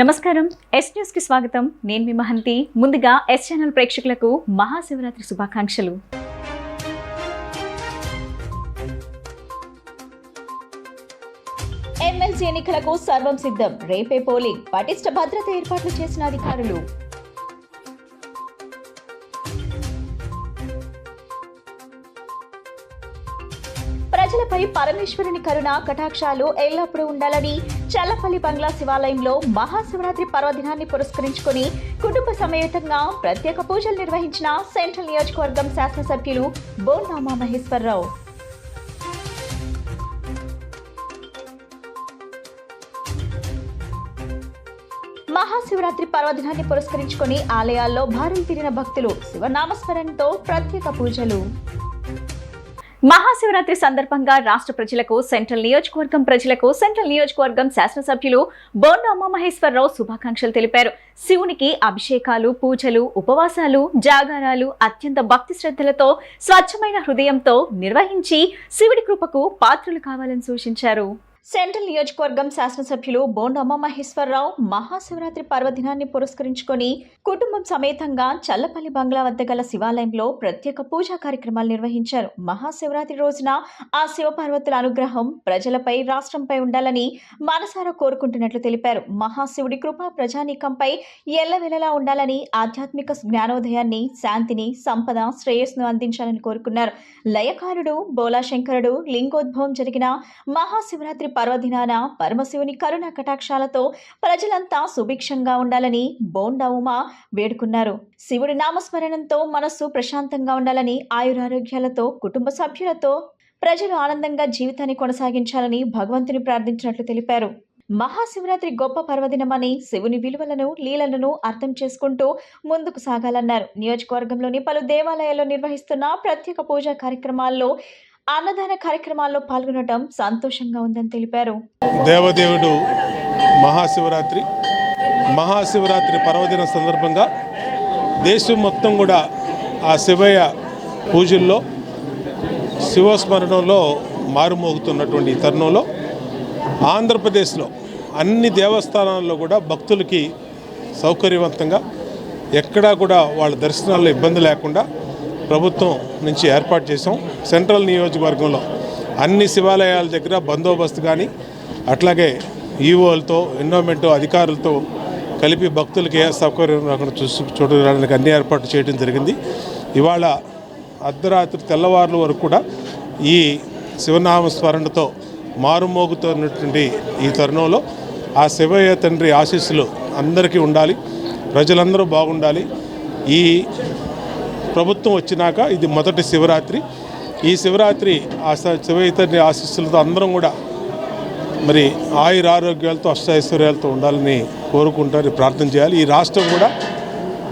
నమస్కారం. Yes news కి స్వాగతం. నేను మీ మహంతి. ముందుగా ఎస్ ఛానల్ ప్రేక్షకులకు మహాశివరాత్రి శుభాకాంక్షలు. ఎమ్మెల్సీ ఎన్నికలకు సర్వం సిద్ధం. రేపే పోలింగ్. పటిష్ట భద్రత ఏర్పాట్లు చేసిన అధికారులు. ప్రజలపై పరమేశ్వరుని కరుణ కటాక్షాలు ఎల్లప్పుడూ ఉండాలని చల్లపల్లి బంగ్లా శివాలయంలో మహాశివరాత్రి పర్వదినాన్ని పురస్కరించుకుని కుటుంబ సమేతంగా ప్రత్యేక పూజలు నిర్వహించిన సెంట్రల్ నియోజకవర్గం శాసనసభ్యులు బోండా ఉమామహేశ్వరరావు. మహాశివరాత్రి పర్వదినాన్ని పురస్కరించుకుని ఆలయాల్లో భారీ తీరిన భక్తులు శివనామస్మరణతో ప్రత్యేక పూజలు. మహాశివరాత్రి సందర్భంగా రాష్ట్ర ప్రజలకు సెంట్రల్ నియోజకవర్గం శాసనసభ్యులు బోండా ఉమామహేశ్వరరావు శుభాకాంక్షలు తెలిపారు. శివునికి అభిషేకాలు, పూజలు, ఉపవాసాలు, జాగారాలు అత్యంత భక్తి శ్రద్ధలతో స్వచ్ఛమైన హృదయంతో నిర్వహించి శివుడి కృపకు పాత్రలు కావాలని సూచించారు. సెంట్రల్ నియోజకవర్గం శాసనసభ్యులు బోండా ఉమామహేశ్వరరావు మహాశివరాత్రి పర్వదినాన్ని పురస్కరించుకొని కుటుంబం సమేతంగా చల్లపల్లి బంగ్లా వద్ద గల శివాలయంలో ప్రత్యేక పూజా కార్యక్రమాలు నిర్వహించారు. మహాశివరాత్రి రోజున ఆ శివపార్వతుల అనుగ్రహం ప్రజలపై, రాష్ట్రంపై ఉండాలని మనసారా కోరుకుంటున్నట్లు తెలిపారు. మహాశివుడి కృప ప్రజానీకంపై ఎల్లవెల్లలా ఉండాలని, ఆధ్యాత్మిక జ్ఞానోదయాన్ని, శాంతిని, సంపద, శ్రేయస్సును అందించాలని కోరుకున్నారు. లయకారుడు బోలాశంకరుడు లింగోద్భవం జరిగిన మహాశివరాత్రి పర్వదినాన పరమశివుని కరుణ కటాక్షాలతో ప్రజలంతా సుభిక్షంగా ఉండాలని బోండా ఉమా వేడుకున్నారు. శివుడి నామస్మరణంతో మనస్సు ప్రశాంతంగా ఉండాలని, ఆయురారోగ్యాలతో కుటుంబ సభ్యులతో ప్రజలు ఆనందంగా జీవితాన్ని కొనసాగించాలని భగవంతుని ప్రార్థించినట్లు తెలిపారు. మహాశివరాత్రి గొప్ప పర్వదినమని, శివుని విలువలను, లీలలను అర్థం చేసుకుంటూ ముందుకు సాగాలన్నారు. నియోజకవర్గంలోని పలు దేవాలయాల్లో నిర్వహిస్తున్న ప్రత్యేక పూజా కార్యక్రమాల్లో, అన్నదాన కార్యక్రమాల్లో పాల్గొనడం సంతోషంగా ఉందని తెలిపారు. దేవదేవుడు మహాశివరాత్రి పర్వదిన సందర్భంగా దేశం మొత్తం కూడా ఆ శివయ్య పూజల్లో, శివస్మరణంలో మారుమోగుతున్నటువంటి తరుణంలో ఆంధ్రప్రదేశ్లో అన్ని దేవస్థానాల్లో కూడా భక్తులకి సౌకర్యవంతంగా ఎక్కడా కూడా వాళ్ళ దర్శనాల్లో ఇబ్బంది లేకుండా ప్రభుత్వం నుంచి ఏర్పాటు చేసాం. సెంట్రల్ నియోజకవర్గంలో అన్ని శివాలయాల దగ్గర బందోబస్తు కానీ, అట్లాగే ఈవోలతో, ఎండోమెంట్ అధికారులతో కలిపి భక్తులకి ఏ సౌకర్యం రాకుండా చూడడానికి అన్ని ఏర్పాట్లు చేయడం జరిగింది. ఇవాళ అర్ధరాత్రి తెల్లవారుల వరకు కూడా ఈ శివనామస్మరణతో మారుమోగుతున్నటువంటి ఈ తరుణంలో ఆ శివయ్య తండ్రి ఆశీస్సులు అందరికీ ఉండాలి, ప్రజలందరూ బాగుండాలి. ఈ ప్రభుత్వం వచ్చినాక ఇది మొదటి శివరాత్రి. ఈ శివరాత్రి ఆ శివయ్య తండ్రి ఆశీస్సులతో అందరం కూడా మరి ఆయురారోగ్యాలతో, అష్టైశ్వర్యాలతో ఉండాలని కోరుకుంటారు, ప్రార్థన చేయాలి. ఈ రాష్ట్రం కూడా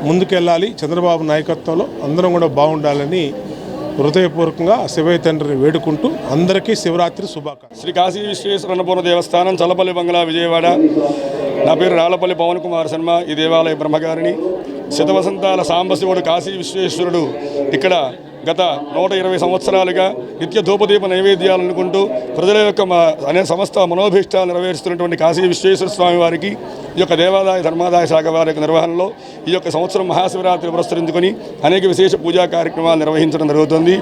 ముందుకెళ్ళాలి, చంద్రబాబు నాయకత్వంలో అందరం కూడా బాగుండాలని హృదయపూర్వకంగా శివయ్య తండ్రిని వేడుకుంటూ అందరికీ శివరాత్రి శుభాకాంక్షలు. శ్రీ కాశీ విశ్వేశ్వర అన్నపూర్ణ దేవస్థానం, చల్లపల్లి బంగ్లా, విజయవాడ. నా పేరు రాళ్లపల్లి పవన్ కుమార్ శర్మ. ఈ దేవాలయ బ్రహ్మగారిని. శతవసంతాల సాంబశివుడు కాశీ విశ్వేశ్వరుడు ఇక్కడ గత 120 సంవత్సరాలుగా నిత్య ధూపదీప నైవేద్యాలు అనుకుంటూ ప్రజల యొక్క అనే సమస్త మనోభీష్టాలు నెరవేరుస్తున్నటువంటి కాశీ విశ్వేశ్వర స్వామి వారికి ఈ యొక్క దేవాదాయ ధర్మాదాయ శాఖ వారి యొక్క నిర్వహణలో ఈ యొక్క సంవత్సరం మహాశివరాత్రి పురస్కరించుకొని అనేక విశేష పూజా కార్యక్రమాలు నిర్వహించడం జరుగుతుంది.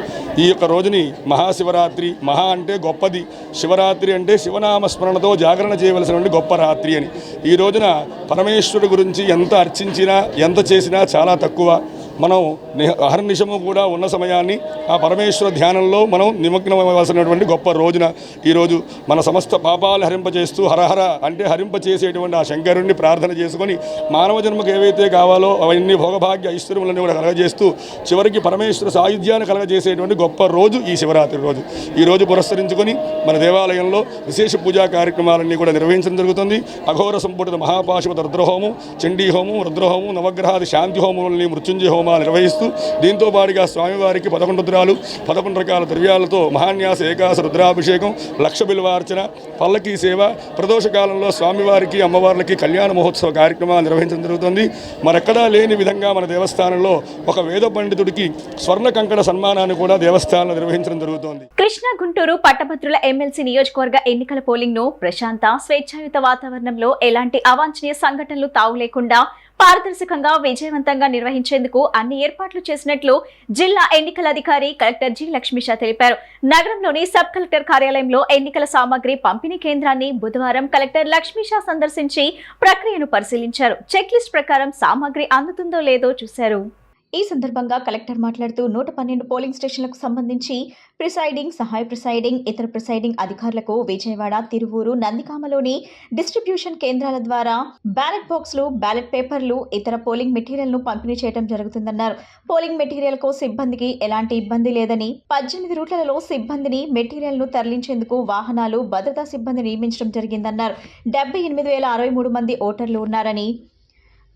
ఈ యొక్క రోజుని మహాశివరాత్రి, మహా అంటే గొప్పది, శివరాత్రి అంటే శివనామస్మరణతో జాగరణ చేయవలసినటువంటి గొప్ప రాత్రి అని. ఈ రోజున పరమేశ్వరుడు గురించి ఎంత అర్చించినా, ఎంత చేసినా చాలా తక్కువ. మనం అహర్నిశము కూడా ఉన్న సమయాన్ని ఆ పరమేశ్వర ధ్యానంలో మనం నిమగ్నమవలసినటువంటి గొప్ప రోజున ఈరోజు మన సమస్త పాపాలు హరింపచేస్తూ హరహర అంటే హరింపచేసేటువంటి ఆ శంకరుణ్ణి ప్రార్థన చేసుకొని మానవ జన్మకు ఏవైతే కావాలో అవన్నీ భోగభాగ్య ఐశ్వర్యములన్నీ కూడా కలగజేస్తూ చివరికి పరమేశ్వర సాయుధ్యాన్ని కలగజేసేటువంటి గొప్ప రోజు ఈ శివరాత్రి రోజు. ఈ రోజు పురస్కరించుకొని మన దేవాలయంలో విశేష పూజా కార్యక్రమాలన్నీ కూడా నిర్వహించడం జరుగుతుంది. అఘోర సంపుటిత మహాపాశుపత రుద్రహోమం, చండీ హోమం, రుద్రహోమం, నవగ్రహాది శాంతి హోమములని, మృత్యుంజయ హోమం కార్యక్రమాలు నిర్వహిస్తూ దీంతో పాటుగా స్వామివారికి 11 రుద్రాలు 11 రకాల ద్రవ్యాలతో మహాన్యాస ఏకాశ రుద్రాభిషేకం, లక్ష బిల్వార్చన, పల్లకీ సేవ, ప్రదోష కాలంలో స్వామివారికి అమ్మవార్లకి కళ్యాణ మహోత్సవ కార్యక్రమాలు నిర్వహించడం జరుగుతుంది. మరెక్కడా లేని విధంగా మన దేవస్థానంలో ఒక వేద పండితుడికి స్వర్ణ కంకణ సన్మానాన్ని కూడా దేవస్థానంలో నిర్వహించడం జరుగుతోంది. కృష్ణా గుంటూరు పట్టభద్రుల ఎమ్మెల్సీ నియోజకవర్గ ఎన్నికల పోలింగ్ ను ప్రశాంత స్వేచ్ఛాయుత వాతావరణంలో ఎలాంటి అవాంఛనీయ సంఘటనలు తావు లేకుండా పారదర్శకంగా విజయవంతంగా నిర్వహించేందుకు అన్ని ఏర్పాట్లు చేసినట్లు జిల్లా ఎన్నికల అధికారి కలెక్టర్ జి లక్ష్మీషా తెలిపారు. నగరంలోని సబ్ కలెక్టర్ కార్యాలయంలో ఎన్నికల సామాగ్రి పంపిణీ కేంద్రాన్ని బుధవారం కలెక్టర్ లక్ష్మీషా సందర్శించి ప్రక్రియను పరిశీలించారు. చెక్ లిస్ట్ ప్రకారం సామాగ్రి అందుతుందో లేదో చూశారు. ఈ సందర్భంగా కలెక్టర్ మాట్లాడుతూ 112 పోలింగ్ స్టేషన్లకు సంబంధించి ప్రిసైడింగ్, సహాయ ప్రిసైడింగ్, ఇతర ప్రిసైడింగ్ అధికారులకు విజయవాడ, తిరువూరు, నందిగామలోని డిస్ట్రిబ్యూషన్ కేంద్రాల ద్వారా బ్యాలెట్ బాక్సులు, బ్యాలెట్ పేపర్లు, ఇతర పోలింగ్ మెటీరియల్ ను పంపిణీ చేయడం జరుగుతుందన్నారు. పోలింగ్ మెటీరియల్ కు సిబ్బందికి ఎలాంటి ఇబ్బంది లేదని, 18 రూట్లలో సిబ్బందిని, మెటీరియల్ ను తరలించేందుకు వాహనాలు, భద్రతా సిబ్బంది నియమించడం జరిగిందన్నారు. 78,063 మంది ఓటర్లు ఉన్నారని,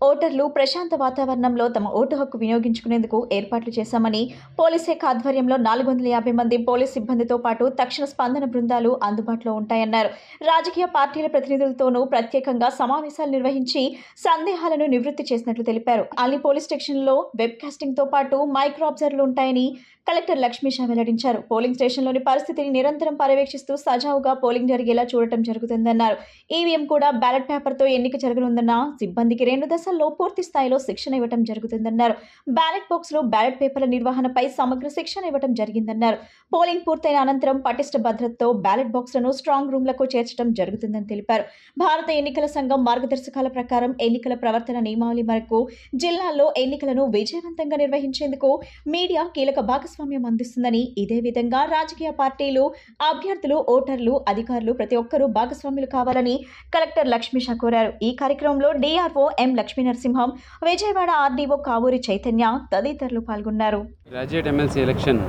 ఓటర్లు ప్రశాంత వాతావరణంలో తమ ఓటు హక్కు వినియోగించుకునేందుకు ఏర్పాట్లు చేశామని, పోలీస్ శాఖ ఆధ్వర్యంలో 450 మంది పోలీస్ సిబ్బందితో పాటు తక్షణ స్పందన బృందాలు అందుబాటులో ఉంటాయన్నారు. రాజకీయ పార్టీల ప్రతినిధులతోనూ ప్రత్యేకంగా సమావేశాలు నిర్వహించి సందేహాలను నివృత్తి చేసినట్లు తెలిపారు. అన్ని పోలీస్ స్టేషన్లలో వెబ్ కాస్టింగ్ తో పాటు మైక్రో అబ్జర్వర్లు ఉంటాయని కలెక్టర్ లక్ష్మీషా వెల్లడించారు. పోలింగ్ స్టేషన్లోని పరిస్థితిని నిరంతరం పర్యవేక్షిస్తూ సజావుగా పోలింగ్ జరిగేలా చూడటం జరుగుతుందన్నారు. ఈవీఎం కూడా బ్యాలెట్ పేపర్తో ఎన్నిక జరగనుందన్న సిబ్బందికి 2 దశల్లో పూర్తి స్థాయిలో శిక్షణ ఇవ్వడం జరుగుతుందన్నారు. బ్యాలెట్ బాక్స్లో బ్యాలెట్ పేపర్ల నిర్వహణపై సమగ్ర శిక్షణ ఇవ్వడం జరిగిందన్నారు. పోలింగ్ పూర్తయిన అనంతరం పటిష్ట భద్రతతో బ్యాలెట్ బాక్స్లను స్ట్రాంగ్ రూమ్లకు చేర్చడం జరుగుతుందని తెలిపారు. భారత ఎన్నికల సంఘం మార్గదర్శకాల ప్రకారం ఎన్నికల ప్రవర్తన నియమావళి మేరకు జిల్లాల్లో ఎన్నికలను విజయవంతంగా నిర్వహించేందుకు మీడియా కీలక భాగస్వామ్యం అందిస్తుందని, ఇదే విధంగా రాజకీయ పార్టీలు, అభ్యర్థులు, ఓటర్లు, అధికారులు ప్రతి ఒక్కరూ భాగస్వాములు కావాలని కలెక్టర్ లక్ష్మీషా కోరారు. ఈ కార్యక్రమంలో డిఆర్ఓ ఎం లక్ష్మీ నరసింహం, విజయవాడ ఆర్డీఓ కావూరి చైతన్య తదితరులు పాల్గొన్నారు. Graduate MLC election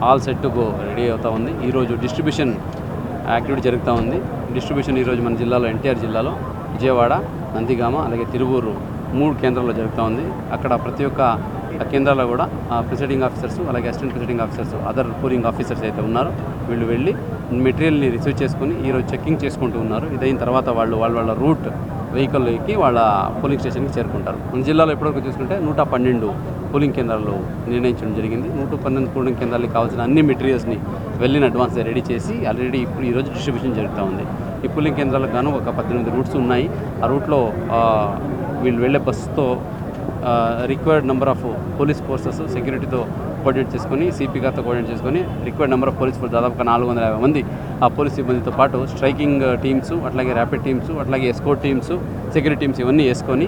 all set to go ready అవుతా ఉంది. ఈరోజు డిస్ట్రిబ్యూషన్ యాక్టివిటీ జరుగుతూ ఉంది. డిస్ట్రిబ్యూషన్ ఈరోజు మన జిల్లాలో ఎన్టీఆర్ జిల్లాలో విజయవాడ, నందిగామ, అలాగే తిరువూరు 3 కేంద్రాల్లో జరుగుతూ ఉంది. అక్కడ ప్రతి ఒక్క కేంద్రాల్లో కూడా ప్రిసైడింగ్ ఆఫీసర్స్, అలాగే assistant presiding officers, other polling officers అయితే ఉన్నారో వీళ్ళు వెళ్ళి మెటీరియల్ని రిసీవ్ చేసుకుని ఈరోజు చెక్కింగ్ చేసుకుంటూ ఉన్నారు. ఇదైన తర్వాత వాళ్ళ రూట్ వెహికల్ ఎక్కి వాళ్ళ పోలింగ్ స్టేషన్కి చేరుకుంటారు. మన జిల్లాలో ఎప్పటివరకు చూసుకుంటే 112 పోలింగ్ కేంద్రాలు నిర్ణయించడం జరిగింది. 112 పోలింగ్ కేంద్రాలకు కావాల్సిన అన్ని మెటీరియల్స్ని వెళ్ళిన అడ్వాన్స్ రెడీ చేసి ఆల్రెడీ ఇప్పుడు ఈరోజు డిస్ట్రిబ్యూషన్ జరుగుతూ ఉంది. ఈ పోలింగ్ కేంద్రాలకు గాను ఒక 18 రూట్స్ ఉన్నాయి. ఆ రూట్లో వీళ్ళు వెళ్ళే బస్సుతో required number of police forces సెక్యూరిటీతో కోఆర్డినేట్ చేసుకొని, సిపి గారితో కోఆర్డినేట్ చేసుకొని required number of police force దాదాపుగా 450 మంది ఆ పోలీస్ సిబ్బందితో పాటు స్ట్రైకింగ్ టీమ్స్, అట్లాగే ర్యాపిడ్ టీమ్స్, అట్లాగే ఎస్కోర్ట్ టీమ్స్, సెక్యూరిటీ టీమ్స్ ఇవన్నీ వేసుకొని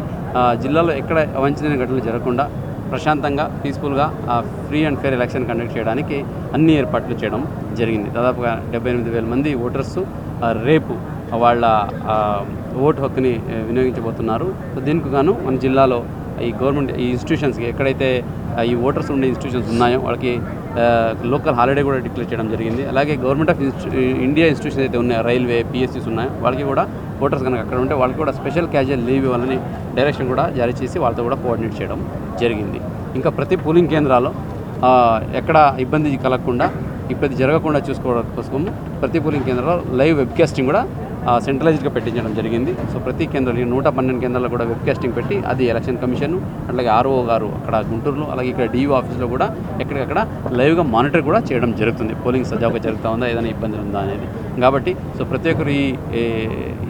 జిల్లాలో ఎక్కడ అవాంఛనీయ ఘటనలు జరగకుండా ప్రశాంతంగా, పీస్ఫుల్గా free and fair election conduct చేయడానికి అన్ని ఏర్పాట్లు చేయడం జరిగింది. దాదాపుగా 78,000 మంది ఓటర్స్ రేపు వాళ్ళ ఓటు హక్కుని వినియోగించబోతున్నారు. దీనికి గాను మన జిల్లాలో ఈ గవర్నమెంట్ ఈ ఇన్స్టిట్యూషన్స్కి ఎక్కడైతే ఈ ఓటర్స్ ఉండే ఇన్స్టిట్యూషన్స్ ఉన్నాయో వాళ్ళకి లోకల్ హాలిడే కూడా డిక్లేర్ చేయడం జరిగింది. అలాగే గవర్నమెంట్ ఆఫ్ ఇండియా ఇన్స్టిట్యూషన్స్ అయితే ఉన్నాయో, రైల్వే, పిఎస్సీస్ ఉన్నాయో వాళ్ళకి కూడా ఓటర్స్ కనుక అక్కడ ఉంటే వాళ్ళకి కూడా స్పెషల్ క్యాజువల్ లీవ్ ఇవ్వాలని డైరెక్షన్ కూడా జారీ చేసి వాళ్ళతో కూడా కోఆర్డినేట్ చేయడం జరిగింది. ఇంకా ప్రతి పోలింగ్ కేంద్రాల్లో ఎక్కడ ఇబ్బంది కలగకుండా, ఇబ్బంది జరగకుండా చూసుకోవడం కోసం ప్రతి పోలింగ్ కేంద్రంలో లైవ్ వెబ్కాస్టింగ్ కూడా సెంట్రలైజ్డ్గా పెట్టించడం జరిగింది. సో ప్రతి కేంద్రంలో 112 కేంద్రాల్లో కూడా వెబ్కాస్టింగ్ పెట్టి అది ఎలక్షన్ కమిషన్, అట్లాగే ఆర్ఓ గారు అక్కడ గుంటూరులో, అలాగే ఇక్కడ డిఓ ఆఫీస్లో కూడా ఎక్కడికక్కడ లైవ్గా మానిటర్ కూడా చేయడం జరుగుతుంది. పోలింగ్ సజావుగా జరుగుతూ ఉందా, ఏదైనా ఇబ్బందులు ఉందా అనేది. కాబట్టి సో ప్రతి ఒక్కరు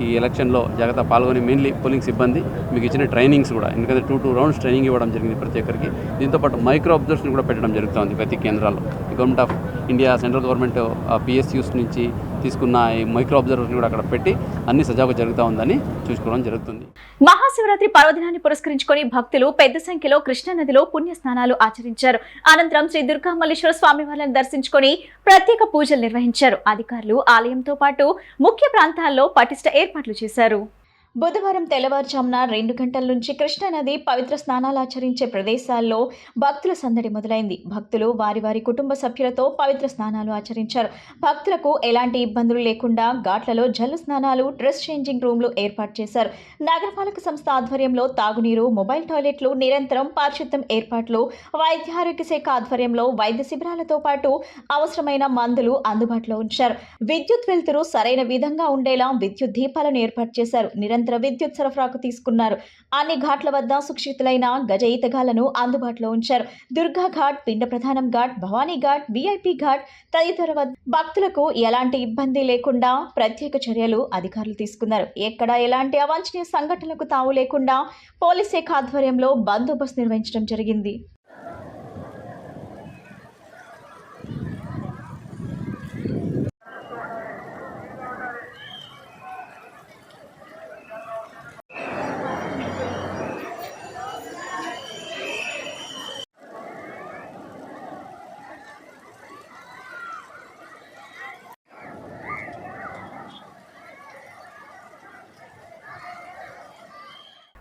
ఈ ఎలక్షన్లో జాగ్రత్త పాల్గొని, మెయిన్లీ పోలింగ్ సిబ్బంది మీకు ఇచ్చిన ట్రైనింగ్స్ కూడా, ఎందుకంటే 2 రౌండ్స్ ట్రైనింగ్ ఇవ్వడం జరిగింది ప్రతి ఒక్కరికి. దీంతోపాటు మైక్రో అబ్జర్వర్స్ని కూడా పెట్టడం జరుగుతుంది ప్రతి కేంద్రాల్లో. Government of India, central government PSUs నుంచి తీసుకున్న ఈ మైక్రో అబ్జర్వర్స్ని కూడా అక్కడ పెట్టి అన్ని సజావుగా జరుగుతూ ఉందని చూసుకోవడం జరుగుతుంది. మహాశివరాత్రి పర్వదినాన్ని పురస్కరించుకొని భక్తులు పెద్ద సంఖ్యలో కృష్ణానదిలో పుణ్య స్నానాలు ఆచరించారు. అనంతరం శ్రీ దుర్గామల్లేశ్వర స్వామి వారిని దర్శించుకొని ప్రత్యేక పూజలు నిర్వహించారు. అధికారులు ఆలయంతో పాటు ముఖ్య ప్రాంతాల్లో పటిష్ట ఏర్పాట్లు చేశారు. బుధవారం తెల్లవారుజామున 2 గంటల నుంచి కృష్ణానది పవిత్ర స్నానాలు ఆచరించే ప్రదేశాల్లో భక్తుల సందడి మొదలైంది. భక్తులు వారి వారి కుటుంబ సభ్యులతో పవిత్ర స్నానాలు ఆచరించారు. భక్తులకు ఎలాంటి ఇబ్బందులు లేకుండా ఘాట్లలో జల్లు స్నానాలు, డ్రెస్ చేంజింగ్ రూమ్లు ఏర్పాటు చేశారు. నగరపాలక సంస్థ ఆధ్వర్యంలో తాగునీరు, మొబైల్ టాయిలెట్లు, నిరంతరం పారిశుద్ధ్యం ఏర్పాట్లు, వైద్య ఆరోగ్య శాఖ ఆధ్వర్యంలో వైద్య శిబిరాలతో పాటు అవసరమైన మందులు అందుబాటులో ఉంచారు. విద్యుత్ వెలుతురు సరైన విధంగా ఉండేలా విద్యుత్ దీపాలను ఏర్పాటు చేశారు. నిరంతర విద్యుత్ సరఫరాకు తీసుకున్నారు. అన్ని ఘాట్ల వద్ద సురక్షితులైన గజ ఈతగాలను అందుబాటులో ఉంచారు. దుర్గా ఘాట్, పిండ ప్రధానం ఘాట్, భవానీ ఘాట్, విఐపి ఘాట్ తదితర భక్తులకు ఎలాంటి ఇబ్బంది లేకుండా ప్రత్యేక చర్యలు అధికారులు తీసుకున్నారు. ఎక్కడ ఎలాంటి అవాంఛనీయ సంఘటనలకు తావు లేకుండా పోలీస్ శాఖ ఆధ్వర్యంలో బందోబస్తు నిర్వహించడం జరిగింది.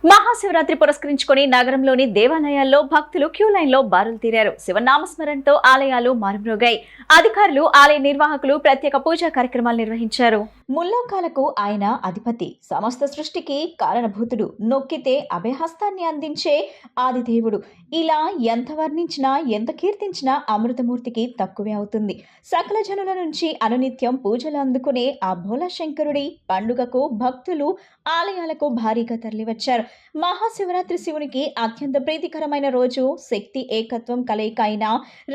మహాశివరాత్రి పురస్కరించుకొని నగరంలోని దేవాలయాల్లో భక్తులు క్యూ లైన్లో బారులు తీరారు. శివనామస్మరణతో ఆలయాలు మారుమ్రోగాయి. అధికారులు, ఆలయ నిర్వాహకులు ప్రత్యేక పూజా కార్యక్రమాలు నిర్వహించారు. ముల్లోకాలకు ఆయన అధిపతి, సమస్త సృష్టికి కారణభూతుడు, నొక్కితే అభయహస్తాన్ని అందించే ఆదిదేవుడు. ఇలా ఎంత వర్ణించినా, ఎంత కీర్తించినా అమృతమూర్తికి తక్కువే అవుతుంది. సకల జనుల నుంచి అనునిత్యం పూజలు అందుకునే ఆ భోలా శంకరుడి పండుగకు భక్తులు ఆలయాలకు భారీగా తరలివచ్చారు. మహాశివరాత్రి శివునికి అత్యంత ప్రీతికరమైన రోజు. శక్తి ఏకత్వం కలయిక అయిన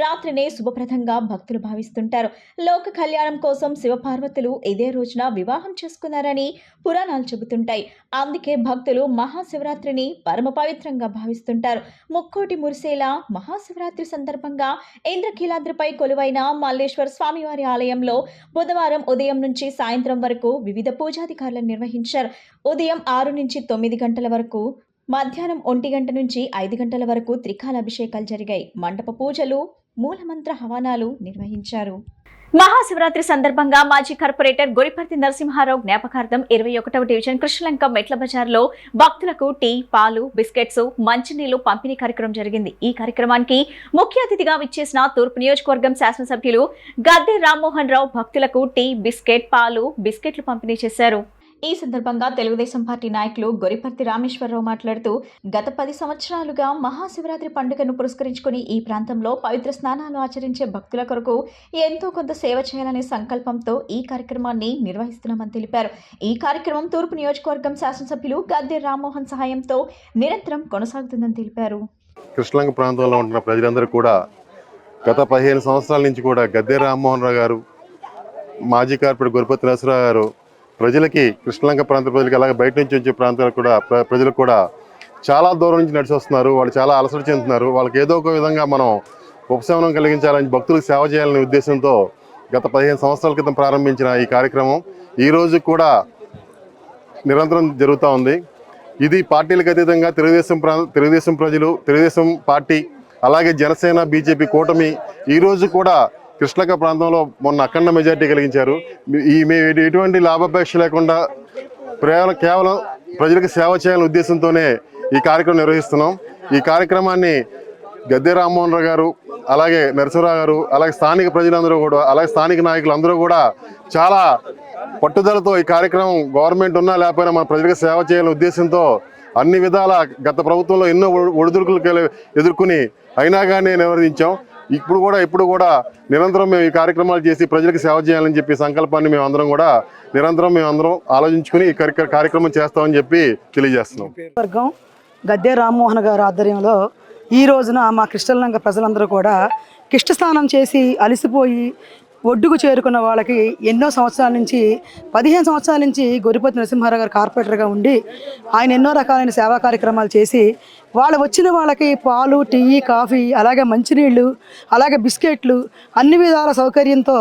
రాత్రినే శుభప్రదంగా భక్తులు భావిస్తుంటారు. లోక కళ్యాణం కోసం శివపార్వతులు ఇదే రోజున వివాహం చేసుకున్నారని పురాణాలు చెబుతుంటాయి. అందుకే భక్తులు మహాశివరాత్రిని పరమ పవిత్రంగా భావిస్తుంటారు. ముక్కోటి మురిసేలా మహాశివరాత్రి సందర్భంగా ఇంద్రకీలాద్రిపై కొలువైన మల్లేశ్వర స్వామివారి ఆలయంలో బుధవారం ఉదయం నుంచి సాయంత్రం వరకు వివిధ పూజాధికారులను నిర్వహించారు. ఉదయం 6 నుంచి 9 గంటల వరకు, మధ్యాహ్నం 1 గంట నుంచి 5 గంటల వరకు త్రికాల అభిషేకాలు జరిగాయి. మండప పూజలు, మూలమంత్ర హవనాలు నిర్వహించారు. మహాశివరాత్రి సందర్భంగా మాజీ కార్పొరేటర్ గొరిపర్తి నరసింహారావు జ్ఞాపకార్థం 21వ డివిజన్ కృష్ణలంక మెట్ల బజార్లో భక్తులకు టీ, పాలు, బిస్కెట్స్, మంచినీళ్లు పంపిణీ కార్యక్రమం జరిగింది. ఈ కార్యక్రమానికి ముఖ్య అతిథిగా విచ్చేసిన తూర్పు నియోజకవర్గం శాసనసభ్యులు గద్దె రామ్మోహన్ రావు భక్తులకు టీ, బిస్కెట్, పాలు, బిస్కెట్లు పంపిణీ చేశారు. ఈ సందర్భంగా తెలుగుదేశం పార్టీ నాయకులు గొరిపర్తి రామేశ్వరరావు మాట్లాడుతూ, గత 10 సంవత్సరాలుగా మహాశివరాత్రి పండుగను పురస్కరించుకుని ఈ ప్రాంతంలో పవిత్ర స్నానాలు ఆచరించే భక్తుల కొరకు ఎంతో కొంత సేవ చేయాలనే సంకల్పంతో ఈ కార్యక్రమాన్ని నిర్వహిస్తున్నామని తెలిపారు. ఈ కార్యక్రమం తూర్పు నియోజకవర్గం శాసనసభ్యులు గద్దె రామ్మోహన్ సహాయంతో నిరంతరం కొనసాగుతుందని తెలిపారు. కృష్ణలంక ప్రాంతంలో ఉంటున్న ప్రజలందరూ కూడా గత 15 సంవత్సరాల నుంచి కూడా గద్దె రామ్మోహన్ రావు గారు, మాజీ కార్పొరేటర్ గొరిపర్తి నరసింహారావు గారు ప్రజలకి, కృష్ణలంక ప్రాంత ప్రజలకి, అలాగే బయట నుంచి వచ్చే ప్రాంతాలకు కూడా ప్రజలకు కూడా చాలా దూరం నుంచి నడిచి వస్తున్నారు. వాళ్ళు చాలా అలసట చెందుతున్నారు. వాళ్ళకి ఏదో ఒక విధంగా మనం ఉపశమనం కలిగించాలని, భక్తులకు సేవ చేయాలనే ఉద్దేశంతో గత 15 సంవత్సరాల క్రితం ప్రారంభించిన ఈ కార్యక్రమం ఈ రోజు కూడా నిరంతరం జరుగుతూ ఉంది. ఇది పార్టీలకు అతీతంగా తెలుగుదేశం ప్రజలు, తెలుగుదేశం పార్టీ, అలాగే జనసేన, బీజేపీ కూటమి ఈరోజు కూడా కృష్ణలంక ప్రాంతంలో మొన్న అఖండ మెజార్టీ కలిగించారు. ఎటువంటి లాభాపేక్ష లేకుండా కేవలం ప్రజలకు సేవ చేయాలనే ఉద్దేశంతోనే ఈ కార్యక్రమం నిర్వహిస్తున్నాం. ఈ కార్యక్రమాన్ని గద్దె రామ్మోహన్ రావు గారు, అలాగే నరసింహరావు గారు, అలాగే స్థానిక ప్రజలందరూ కూడా, అలాగే స్థానిక నాయకులందరూ కూడా చాలా పట్టుదలతో ఈ కార్యక్రమం గవర్నమెంట్ ఉన్నా లేకపోయినా మన ప్రజలకు సేవ చేయాలనే ఉద్దేశంతో అన్ని విధాల గత ప్రభుత్వంలో ఎన్నో ఒడిదుడుకులు ఎదుర్కొని అయినా కానీ నిర్వహించాం. ఇప్పుడు కూడా నిరంతరం మేము ఈ కార్యక్రమాలు చేసి ప్రజలకు సేవ చేయాలని చెప్పి సంకల్పాన్ని మేమందరం ఆలోచించుకుని ఈ కార్యక్రమం చేస్తామని చెప్పి తెలియజేస్తున్నాం. వర్గం గద్దె రామ్మోహన్ గారి ఆధ్వర్యంలో ఈ రోజున మా కృష్ణలంక ప్రజలందరూ కూడా కిష్ట స్నానం చేసి అలసిపోయి ఒడ్డుకు చేరుకున్న వాళ్ళకి ఎన్నో సంవత్సరాల నుంచి 15 సంవత్సరాల నుంచి గొరిపర్తి నరసింహారావు గారు కార్పొరేటర్గా ఉండి ఆయన ఎన్నో రకాలైన సేవా కార్యక్రమాలు చేసి వాళ్ళు వచ్చిన వాళ్ళకి పాలు, టీ, కాఫీ, అలాగే మంచినీళ్ళు, అలాగే బిస్కెట్లు అన్ని విధాల సౌకర్యంతో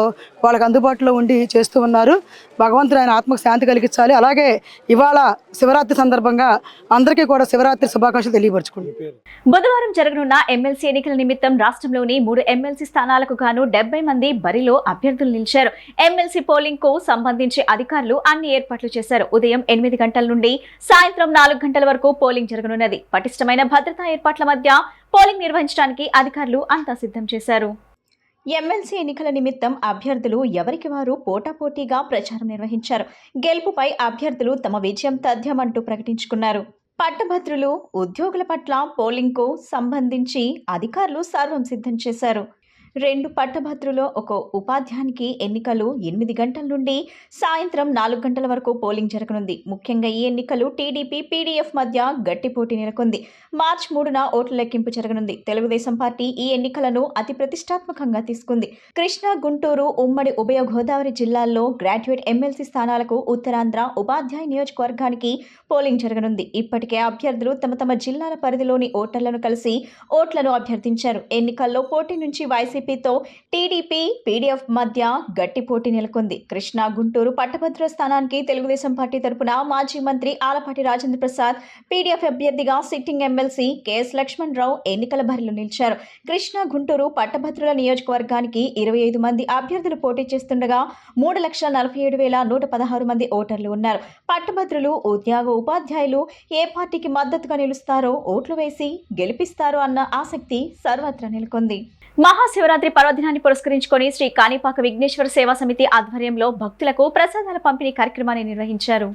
వాళ్ళకి అందుబాటులో ఉండి చేస్తూ ఉన్నారు. భగవంతుడు ఆయన ఆత్మకు శాంతి కలిగించాలి. అలాగే ఇవాళ శివరాత్రి సందర్భంగా అందరికీ కూడా శివరాత్రి శుభాకాంక్షలు తెలియపరచుకుంటున్నారు. బుధవారం జరగనున్న ఎమ్మెల్సీ ఎన్నికల నిమిత్తం రాష్ట్రంలోని 3 ఎమ్మెల్సీ స్థానాలకు గాను 70 మంది బరిలో అభ్యర్థులు నిలిచారు. ఎమ్మెల్సీ పోలింగ్ కు సంబంధించి అధికారులు అన్ని ఏర్పాట్లు చేశారు. ఉదయం 8 గంటల నుండి సాయంత్రం 4 గంటల వరకు పోలింగ్ జరగనున్నది. పటిష్టమైన భద్రతా ఏర్పాట్ల మధ్య పోలింగ్ నిర్వహించడానికి అధికారులు అంతా సిద్ధం చేశారు. ఎమ్మెల్సీ ఎన్నికల నిమిత్తం అభ్యర్థులు ఎవరికి వారు పోటాపోటీగా ప్రచారం నిర్వహించారు. గెలుపుపై అభ్యర్థులు తమ విజయం తథ్యమంటూ ప్రకటించుకున్నారు. పట్టభద్రులు, ఉద్యోగుల పట్ల పోలింగ్కు సంబంధించి అధికారులు సర్వం సిద్ధం చేశారు. 2 పట్టభద్రులో ఒక ఉపాధ్యాయునికి ఎన్నికలు 8 గంటల నుండి సాయంత్రం 4 గంటల వరకు పోలింగ్ జరగనుంది. ముఖ్యంగా ఈ ఎన్నికలు టీడీపీ, పీడీఎఫ్ మధ్య గట్టి పోటీ నెలకొంది. మార్చి 3న ఓట్ల లెక్కింపు జరగనుంది. తెలుగుదేశం పార్టీ ఈ ఎన్నికలను అతి ప్రతిష్టాత్మకంగా తీసుకుంది. కృష్ణా, గుంటూరు ఉమ్మడి ఉభయ గోదావరి జిల్లాల్లో గ్రాడ్యుయేట్ ఎమ్మెల్సీ స్థానాలకు ఉత్తరాంధ్ర ఉపాధ్యాయ నియోజకవర్గానికి పోలింగ్ జరగనుంది. ఇప్పటికే అభ్యర్థులు తమ జిల్లాల పరిధిలోని ఓటర్లను కలిసి ఓట్లను అభ్యర్థించారు. ఎన్నికల్లో పోటీ నుంచి వైసీపీతో టీడీపీ, పీడీఎఫ్ మధ్య గట్టి పోటీ నెలకొంది. కృష్ణా, గుంటూరు పట్టభద్రుల స్థానానికి తెలుగుదేశం పార్టీ తరపున మాజీ మంత్రి ఆలపాటి రాజేంద్ర ప్రసాద్, పీడీఎఫ్ అభ్యర్థిగా సిట్టింగ్ ఎమ్మెల్సీ కెఎస్ లక్ష్మణరావు ఎన్నికల బరిలో నిలిచారు. కృష్ణా, గుంటూరు పట్టభద్రుల నియోజకవర్గానికి 25 మంది అభ్యర్థులు పోటీ చేస్తుండగా 3,47,116 మంది ఓటర్లు ఉన్నారు. పట్టభద్రులు, ఉపాధ్యాయులు ఏ పార్టీకి మద్దతుగా నిలుస్తారో, ఓట్లు వేసి గెలిపిస్తారో అన్న ఆసక్తి సర్వత్రా నెలకొంది. మహాశివరాత్రి పర్వదినాన్ని పురస్కరించుకొని శ్రీ కాణిపాక విఘ్నేశ్వర సేవా సమితి ఆధ్వర్యంలో భక్తులకు ప్రసాదాల పంపిణీ కార్యక్రమాన్ని నిర్వహించారు.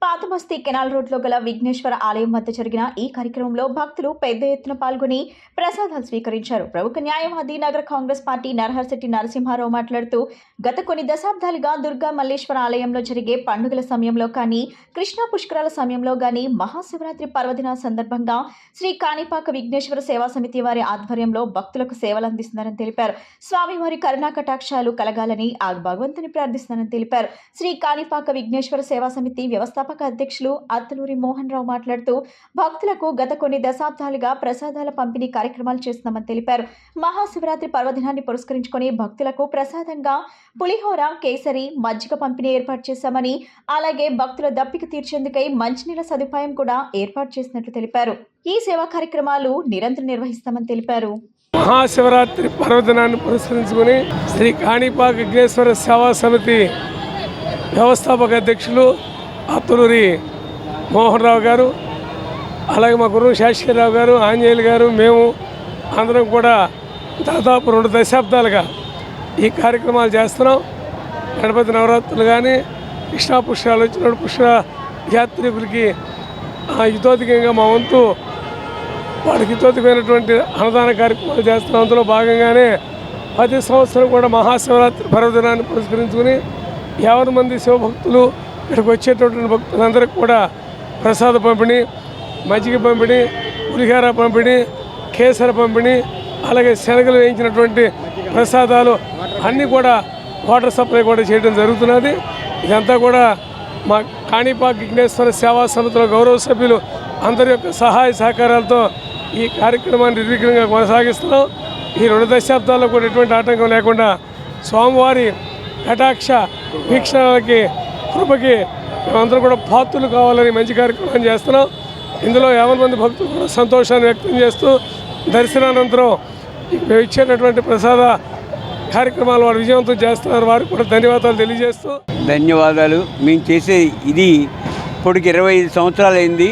పాతబస్తీ కెనాల్ రోడ్లో గల విఘ్నేశ్వర ఆలయం వద్ద జరిగిన ఈ కార్యక్రమంలో భక్తులు పెద్ద ఎత్తున పాల్గొని ప్రసాదాలు స్వీకరించారు. ప్రముఖ న్యాయవాది, నగర కాంగ్రెస్ పార్టీ నరహర్శెట్టి నరసింహారావు మాట్లాడుతూ, గత కొన్ని దశాబ్దాలుగా దుర్గా మల్లేశ్వర ఆలయంలో జరిగే పండుగల సమయంలో కానీ, కృష్ణా పుష్కరాల సమయంలో కానీ, మహాశివరాత్రి పర్వదిన సందర్భంగా శ్రీ కాణిపాక విఘ్నేశ్వర సేవా సమితి వారి ఆధ్వర్యంలో భక్తులకు సేవలు అందిస్తున్నారని తెలిపారు. స్వామివారి కరుణా కటాక్షాలు కలగాలని ఆ భగవంతుని ప్రార్థిస్తున్నారని తెలిపారు. శ్రీ కాణిపాక విఘ్నేశ్వర సేవా సమితి వ్యవస్థాపక అధ్యక్షులు అత్తలూరి మోహన్ రావు మాట్లాడుతూ, భక్తులకు గత కొన్ని దశాబ్దాలుగా ప్రసాదాల పంపిణీ కార్యక్రమాలు చేస్తున్నామని తెలిపారు. మహాశివరాత్రి పర్వదినాన్ని పురస్కరించుకొని భక్తులకు ప్రసాదంగా పులిహోర, కేసరి, మజ్జిగ పంపిణీ ఏర్పాటు చేశామని, అలాగే భక్తుల దప్పిక తీర్చేందుకై మంచినీళ్ల సదుపాయం కూడా ఏర్పాటు చేసినట్లు తెలిపారు. ఈ సేవా కార్యక్రమాలు నిరంతరం నిర్వహిస్తామని తెలిపారు. మహాశివరాత్రి పర్వదినాన్ని పురస్కరించుకుని శ్రీ కాణిపాక విఘ్నేశ్వర సేవా సమితి వ్యవస్థాపక అధ్యక్షులు అత్తలూరి మోహన్ రావు గారు, అలాగే మా గురువు శాశ్వతరావు గారు, ఆంజనేయులు గారు, మేము అందరం కూడా దాదాపు 2 దశాబ్దాలుగా ఈ కార్యక్రమాలు చేస్తున్నాం. గణపతి నవరాత్రులు కానీ, కృష్ణా పుష్కరాలు వచ్చినప్పుడు పుష్కర యాత్రికులకి హితోధికంగా మా వంతు వాడికి హితోధికమైనటువంటి అన్నదాన కార్యక్రమాలు చేస్తున్నాం. అందులో భాగంగానే ప్రతి సంవత్సరం కూడా మహాశివరాత్రి పర్వదినాన్ని పురస్కరించుకుని 50 మంది శివభక్తులు ఇక్కడికి వచ్చేటటువంటి భక్తులందరికీ కూడా ప్రసాద పంపిణీ, మజ్జిగ పంపిణీ, పులిహోర పంపిణీ, కేసర పంపిణీ, అలాగే శనగలు వేయించినటువంటి ప్రసాదాలు అన్నీ కూడా వాటర్ సప్లై కూడా చేయడం జరుగుతున్నది. ఇదంతా కూడా మా కాణిపాక విఘ్నేశ్వర సేవా సమితిలో గౌరవ సభ్యులు అందరి యొక్క సహాయ సహకారాలతో ఈ కార్యక్రమాన్ని నిర్విఘ్నంగా కొనసాగిస్తున్నాం. ఈ 2 దశాబ్దాల్లో కూడా ఎటువంటి ఆటంకం లేకుండా స్వామివారి కటాక్ష వీక్షణలకి, కృపకి మేమందరూ కూడా పాత్రలు కావాలని మంచి కార్యక్రమం చేస్తున్నాం. ఇందులో 50 మంది భక్తులు కూడా సంతోషాన్ని వ్యక్తం చేస్తూ దర్శనానంతరం మేము ఇచ్చేటటువంటి ప్రసాద కార్యక్రమాలు వారు విజయవంతం చేస్తున్నారు. వారికి కూడా ధన్యవాదాలు తెలియజేస్తూ ధన్యవాదాలు. మేము చేసే ఇది ఇప్పటికి 25 సంవత్సరాలు అయింది.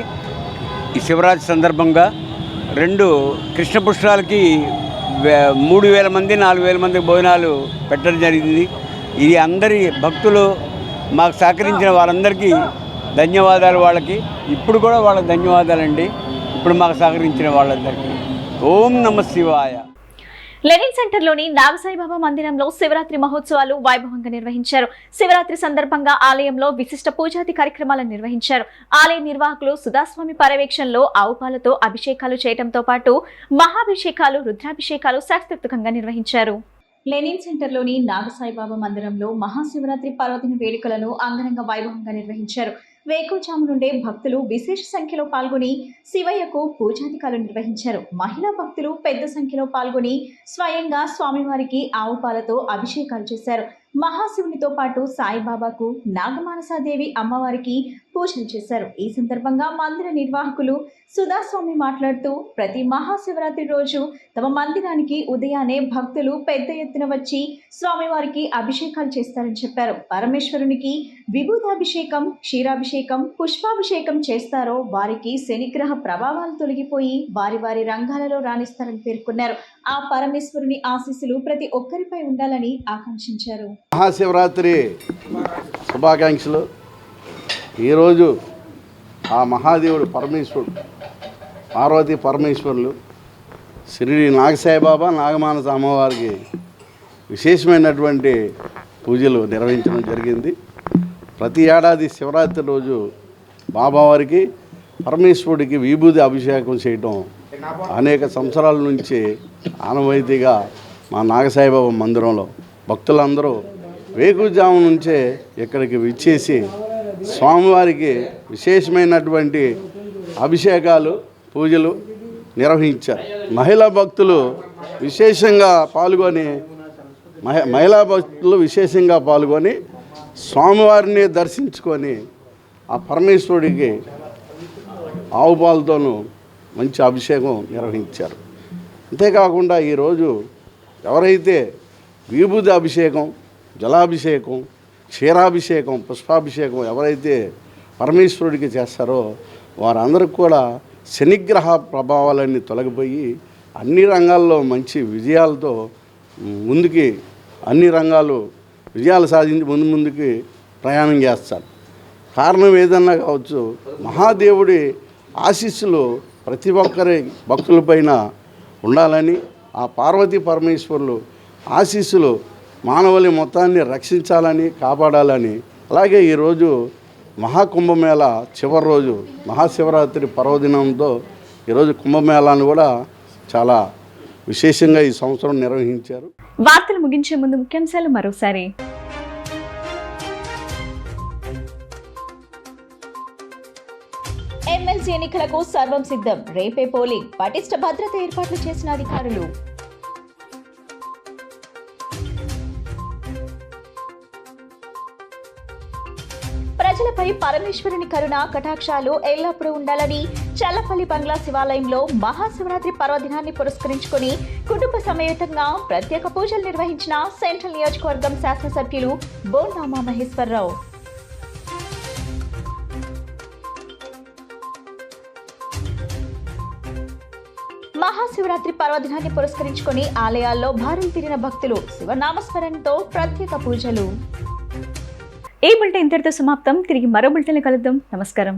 ఈ శివరాత్రి సందర్భంగా 2 కృష్ణ పుష్కరాలకి 3,000 మంది 4,000 మంది భోజనాలు పెట్టడం జరిగింది. ఇది అందరి భక్తులు మాకు సహకరించిన వాళ్ళందరికీ ధన్యవాదాలు. వాళ్ళకి ఇప్పుడు కూడా వాళ్ళకి ధన్యవాదాలండి. ఇప్పుడు మాకు సహకరించిన వాళ్ళందరికీ ఓం నమ శివాయ. లెనిన్ సెంటర్లోని నాగసాయిబాబా మందిరంలో శివరాత్రి మహోత్సవాలు వైభవంగా నిర్వహించారు. శివరాత్రి సందర్భంగా ఆలయంలో విశిష్ట పూజాది కార్యక్రమాలను నిర్వహించారు. ఆలయ నిర్వాహకులు సుధాస్వామి పర్యవేక్షణలో ఆవుపాలతో అభిషేకాలు చేయడంతో పాటు మహాభిషేకాలు, రుద్రాభిషేకాలు శాస్త్రోక్తంగా నిర్వహించారు. లెనిన్ సెంటర్లోని నాగసాయిబాబా మందిరంలో మహాశివరాత్రి పర్వదిన వేడుకలను అంగరంగ వైభవంగా నిర్వహించారు. వేకువజాము నుండే భక్తులు విశేష సంఖ్యలో పాల్గొని శివయ్యకు పూజాధికాలు నిర్వహించారు. మహిళా భక్తులు పెద్ద సంఖ్యలో పాల్గొని స్వయంగా స్వామివారికి ఆవు పాలతో అభిషేకాలు చేశారు. మహాశివునితో పాటు సాయిబాబాకు, నాగమానసాదేవి అమ్మవారికి పూజలు చేశారు. ఈ సందర్భంగా మందిర నిర్వాహకులు సుధాస్వామి మాట్లాడుతూ ప్రతి మహాశివరాత్రి రోజు తమ మందిరానికి ఉదయాన్నే భక్తులు పెద్ద ఎత్తున వచ్చి స్వామివారికి అభిషేకాలు చేస్తారని చెప్పారు. పరమేశ్వరునికి విభూతాభిషేకం, క్షీరాభిషేకం, పుష్పాభిషేకం చేస్తారో వారికి శనిగ్రహ ప్రభావాలు తొలగిపోయి వారి వారి రంగాలలో రాణిస్తారని పేర్కొన్నారు. ఆ పరమేశ్వరుని ఆశీస్సులు ప్రతి ఒక్కరిపై ఉండాలని ఆకాంక్షించారు. మహాశివరాత్రి శుభాకాంక్షలు. ఈరోజు ఆ మహాదేవుడు పరమేశ్వరుడు, పార్వతీ పరమేశ్వరులు శ్రీ నాగసాయిబాబా, నాగమానస అమ్మవారికి విశేషమైనటువంటి పూజలు నిర్వహించడం జరిగింది. ప్రతి ఏడాది శివరాత్రి రోజు బాబావారికి, పరమేశ్వరుడికి విభూతి అభిషేకం చేయటం అనేక సంవత్సరాల నుంచి ఆనవాయితీగా మా నాగసాయిబాబా మందిరంలో భక్తులందరూ వేకుజాము నుంచే ఇక్కడికి విచ్చేసి స్వామివారికి విశేషమైనటువంటి అభిషేకాలు, పూజలు నిర్వహించారు. మహిళా భక్తులు విశేషంగా పాల్గొని స్వామివారిని దర్శించుకొని ఆ పరమేశ్వరుడికి ఆవుపాలతోనూ మంచి అభిషేకం నిర్వహించారు. అంతేకాకుండా ఈరోజు ఎవరైతే విభూతి అభిషేకం, జలాభిషేకం, క్షీరాభిషేకం, పుష్పాభిషేకం ఎవరైతే పరమేశ్వరుడికి చేస్తారో వారందరికీ కూడా శనిగ్రహ ప్రభావాలన్నీ తొలగిపోయి అన్ని రంగాల్లో మంచి విజయాలతో ముందుకి, అన్ని రంగాలు విజయాలు సాధించి ముందుకి ప్రయాణం చేస్తారు. కారణం ఏదన్నా కావచ్చు, మహాదేవుడి ఆశీస్సులు ప్రతి ఒక్కరి భక్తులపైన ఉండాలని, ఆ పార్వతీ పరమేశ్వరులు ఆశీస్సులు మానవాళి మొత్తాన్ని రక్షించాలని, కాపాడాలని. అలాగే ఈరోజు మహాకుంభమేళ చివరి రోజు, మహాశివరాత్రి పర్వదినంతో ఈరోజు కుంభమేళాను కూడా చాలా విశేషంగా ఈ సంవత్సరం నిర్వహించారు. వార్తలు ముగించే ముందు ముఖ్యాంశాలు మరోసారి. ఎమ్మెల్సీ ఎన్నికలకు సర్వం సిద్ధం, రేపే పోలింగ్, పటిష్ట భద్రత ఏర్పాట్లు చేసిన అధికారులు. ప్రజలపై పరమేశ్వరుని కరుణ కటాక్షాలు ఎల్లప్పుడూ ఉండాలని చల్లపల్లి బంగ్లా శివాలయంలో మహాశివరాత్రి పర్వదినాన్ని పురస్కరించుకుని కుటుంబ సమేతంగా ప్రత్యేక పూజలు నిర్వహించిన సెంట్రల్ నియోజకవర్గం శాసనసభ్యులు బోండా ఉమామహేశ్వరరావు. మహాశివరాత్రి పర్వదినాన్ని పురస్కరించుకుని ఆలయాల్లో భారీ తిరిగిన భక్తులు శివనామస్మరణతో ప్రత్యేక పూజలు. ఈ బులెటిన్ ఇంతటితో సమాప్తం. తిరిగి మరో బులెటిన్లో కలుద్దాం. నమస్కారం.